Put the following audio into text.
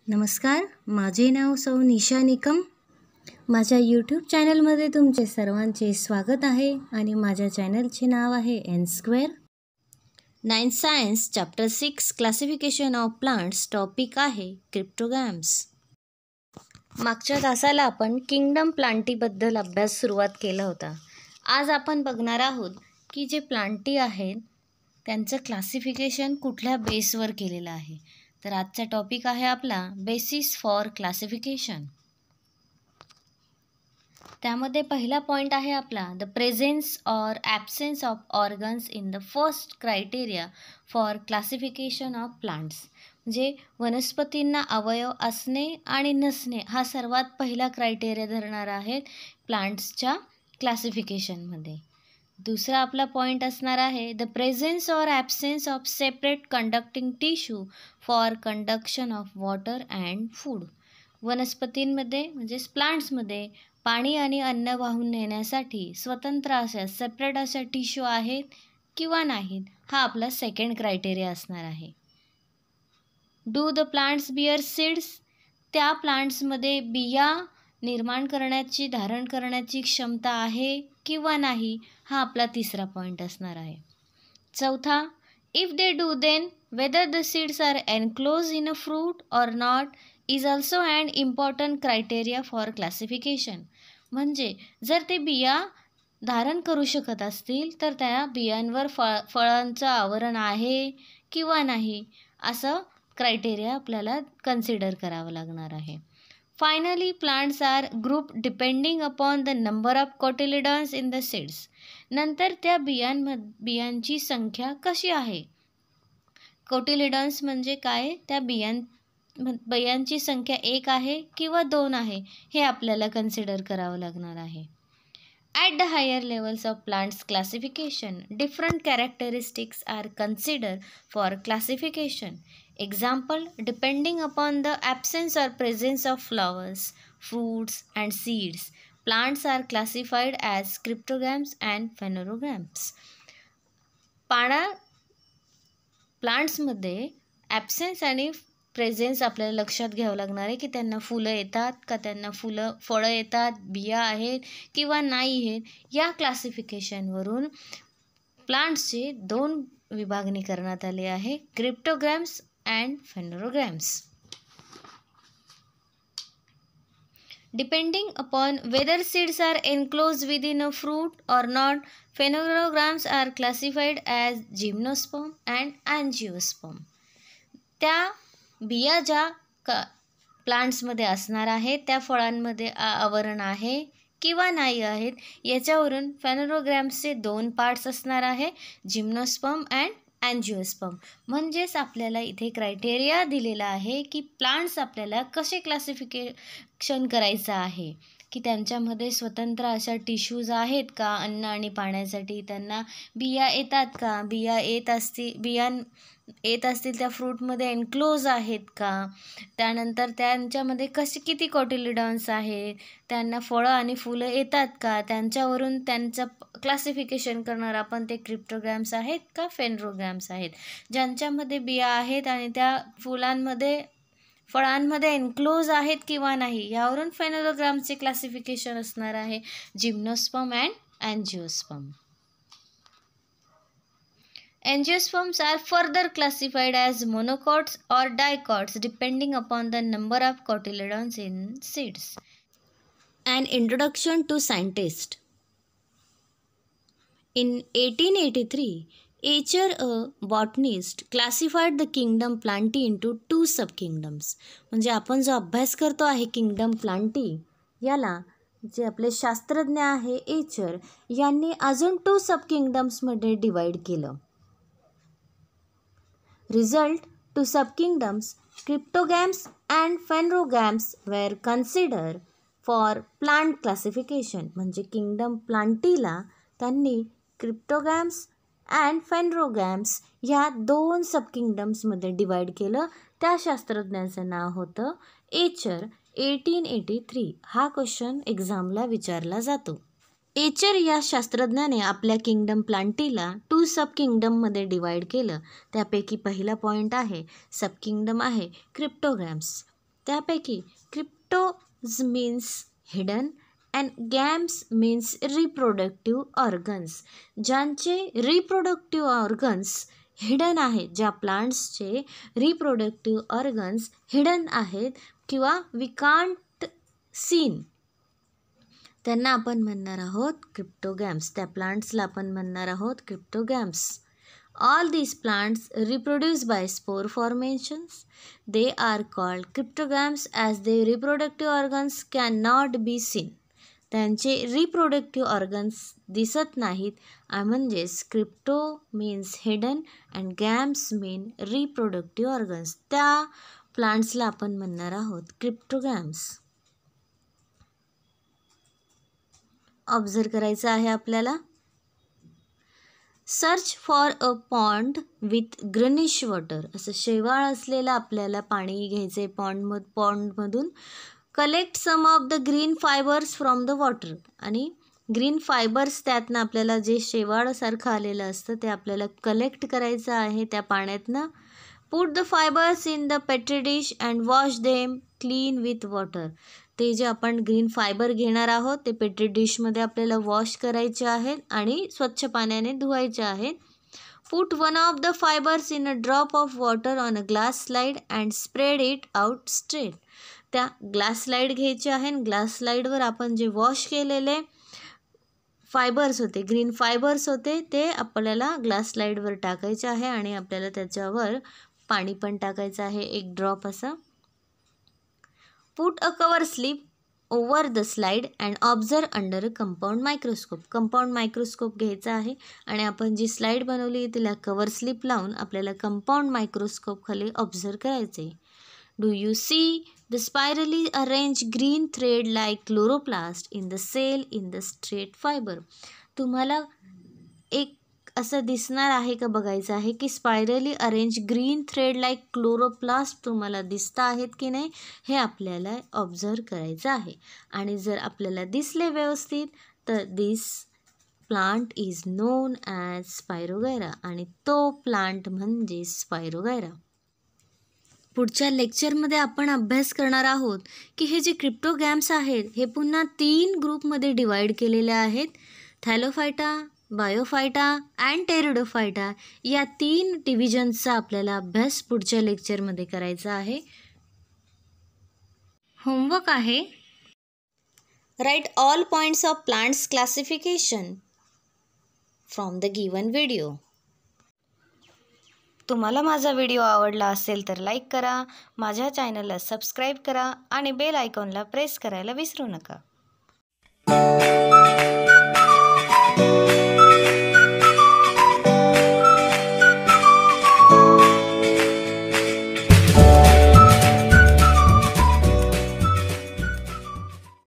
नमस्कार, माझे नाव सौ निशा निकम. माझ्या यूट्यूब चॅनलमध्ये तुमचे सर्वांचे स्वागत आहे आणि माझ्या चॅनलचे नाव आहे N square. 9th science chapter 6 classification of plants. Topic आहे क्रिप्टोगॅम्स. मागच्या तासाला आपण किंगडम प्लांटीबद्दल अभ्यास सुरुवात केला होता. आज आपण बघणार आहोत की जे प्लांटी आहेत त्यांचं क्लासिफिकेशन कुठल्या बेसवर केलेलं आहे. तर आजचा टॉपिक आहे आपला बेसिस फॉर क्लासिफिकेशन. त्यामध्ये पहिला पॉईंट आहे आपला the presence or absence of organs in the first criteria for classification of plants. म्हणजे वनस्पतींना अवयव असणे आणि नसणे हा सर्वात पहिला क्रायटेरिया धरणार आहेत प्लांट्सच्या क्लासिफिकेशनमध्ये. दुसरा आपला पॉईंट असणार आहे the presence or absence of separate conducting tissue for conduction of water and food. वनस्पतींमध्ये म्हणजेच प्लांट्समध्ये पाणी आणि अन्न वाहून नेण्यासाठी स्वतंत्र अशा सेपरेट अशा टिश्यू आहेत किंवा नाहीत, हा आपला सेकंड क्रायटेरिया असणार आहे. Do the plants bear seeds. त्या प्लांट्समध्ये बिया निर्माण करण्याची धारण करण्याची क्षमता आहे किंवा नाही, हा आपला तिसरा पॉईंट असणार आहे. चौथा, if they do then whether the seeds are enclose in a fruit or not is also and important criteria for classification. म्हणजे जर ते बिया धारण करू शकत असतील तर त्या बियांवर फळांचं आवरण आहे किंवा नाही असं क्रायटेरिया आपल्याला कन्सिडर करावं लागणार आहे. Finally plants are group depending upon the number of cotyledons in the seeds. नंतर त्या बियांची संख्या कशी आहे. कोटिलिडॉन्स म्हणजे काय, त्या बियांची संख्या 1 आहे किंवा 2 आहे हे आपल्याला कन्सिडर करावं लागणार आहे. At the higher levels of plants classification different characteristics are consider for classification. Example, depending upon the absence or presence of flowers, fruits and seeds, plants are classified as cryptogams and phanerogams. प्लांट्समध्ये absence आणि presence आपल्याला लक्षात घ्यावं लागणार आहे की त्यांना फुलं येतात का, त्यांना फळं येतात, बिया आहेत किंवा नाही आहेत. या क्लासिफिकेशनवरून प्लांट्सचे 2 विभागणी करण्यात आली आहे, क्रिप्टोगॅम्स and phanerogams. Depending upon whether seeds are enclosed within a fruit or not, phanerogams are classified as gymnosperm and angiosperm. त्या बिया ज्या प्लांट्समध्ये असणार आहेत त्या फळांमध्ये आवरण आहे किंवा नाही आहेत याच्यावरून पॅनरोग्राम्सचे 2 पार्ट्स असणार आहे, जिम्नोस्पर्म अँड अँजिओस्पर्म. म्हणजेच आपल्याला इथे क्रायटेरिया दिलेला आहे की प्लांट्स आपल्याला कसे क्लासिफिकेशन करायचं आहे की त्यांच्यामध्ये स्वतंत्र अशा टिश्यूज आहेत का, अन्न आणि पाण्यासाठी त्यांना बिया येतात का, बिया येत असतील त्या फ्रूटमध्ये एनक्लोज आहेत का, त्यानंतर त्यांच्यामध्ये किती कोटिलिडॉन्स आहेत, त्यांना फळं आणि फुलं येतात का, त्यांच्यावरून त्यांचं क्लासिफिकेशन करणार आपण ते क्रिप्टोगॅम्स आहेत का फेनरोगॅम्स आहेत. ज्यांच्यामध्ये बिया आहेत आणि त्या फळांमध्ये एनक्लोज आहेत किंवा नाही यावरून फेनरोग्रामचे क्लासिफिकेशन असणार आहे, gymnosperm and angiosperm. Angiosperms are further classified as monocots or dicots depending upon the number of cotyledons in seeds. An introduction to scientist. In 1883, Acher, a botanist, classified the kingdom Plantae into 2 subkingdoms. म्हणजे आपण जो अभ्यास करतो आहे kingdom Plantae याला जे आपले शास्त्रज्ञ आहे एचर यांनी अजून 2 सबकिंगडम्समध्ये डिवाइड केलं. Result, 2 subkingdoms, cryptogams and phanerogams were considered for plant classification. म्हणजे किंगडम प्लांटीला त्यांनी क्रिप्टोगॅम्स अँड फेनरोगॅम्स ह्या 2 सबकिंगडम्समध्ये डिवाइड केलं. त्या शास्त्रज्ञाचं नाव होतं एचर. 1883. हा क्वेश्चन एक्झामला विचारला जातो. एचर या शास्त्रज्ञाने आपल्या किंगडम प्लांटीला 2 सब किंगडममध्ये डिवाइड केलं. त्यापैकी पहिला पॉईंट आहे सब किंगडम आहे क्रिप्टोगॅम्स. त्यापैकी cryptos means hidden and games means reproductive organs. ज्यांचे रिप्रोडक्टिव्ह ऑर्गन्स हिडन आहेत, ज्या प्लांट्सचे रिप्रोडक्टिव्ह ऑर्गन्स हिडन आहेत किंवा वी कांट सीन, त्यांना आपण म्हणणार आहोत क्रिप्टोगॅम्स. त्या प्लांट्सला आपण म्हणणार आहोत क्रिप्टोगॅम्स. All these plants reproduce by spore formations. They are called cryptogams as their reproductive organs cannot be seen. त्यांचे रिप्रोडक्टिव्ह ऑर्गन्स दिसत नाहीत, म्हणजेच crypto means hidden and games mean reproductive organs. त्या प्लांट्सला आपण म्हणणार आहोत क्रिप्टोगॅम्स. ऑब्झर्व करायचं आहे आपल्याला. Search for a pond with greenish water. असं शेवाळ असलेलं आपल्याला पाणी घ्यायचं आहे पॉन्डमधून. Collect some of the green fibres from the water. आणि ग्रीन फायबर्स त्यातनं आपल्याला जे शेवाळसारखं आलेलं असतं ते आपल्याला कलेक्ट करायचं आहे त्या पाण्यातनं. Put the fibres in the petri dish and wash them clean with water. ते जे आपण ग्रीन फायबर घेणार आहोत ते पेट्री डिशमध्ये आपल्याला वॉश करायचे आहेत आणि स्वच्छ पाण्याने धुवायचे आहेत. Put one of the fibres in a drop of water on a glass slide and spread it out straight. त्या ग्लास स्लाईड घ्यायचे आहे. ग्लास स्लाईडवर आपण जे वॉश केलेले फायबर्स होते, ग्रीन फायबर्स होते, ते आपल्याला ग्लास स्लाईडवर टाकायचे आहे आणि आपल्याला त्याच्यावर पाणी पण टाकायचं आहे, एक ड्रॉप असं. Put a cover slip over the slide and observe under a compound microscope. Compound microscope घ्यायचा आहे आणि आपण जी स्लाईड बनवली तिला कवर स्लिप लावून आपल्याला कंपाऊंड मायक्रोस्कोप खाली ऑब्झर्व करायचे. Do you see the spirally arrange green thread like chloroplast in the cell in the straight fibre. तुम्हाला एक असं दिसणार आहे का बघायचं आहे की spirally arrange green thread like chloroplast तुम्हाला दिसतं आहेत की नाही हे आपल्याला ऑब्झर्व करायचं आहे. आणि जर आपल्याला दिसले व्यवस्थित तर this plant is known as spirogyra. आणि तो प्लांट म्हणजे स्पायरोगैरा. पुढच्या लेक्चरमध्ये आपण अभ्यास करणार आहोत की हे जे क्रिप्टोगॅम्स आहेत हे पुन्हा 3 ग्रुपमध्ये डिवाईड केलेले आहेत. थॅलोफायटा, बायोफायटा अँड टेरिडोफायटा या 3 डिव्हिजन्सचा आपल्याला अभ्यास पुढच्या लेक्चरमध्ये करायचा आहे. होमवर्क आहे. Write all points of plants classification from the given video. तुम्हाला माझा व्हिडिओ आवडला असेल तर लाईक करा, माझ्या चॅनलला सबस्क्राईब करा आणि बेल आयकॉनला प्रेस करायला विसरू नका.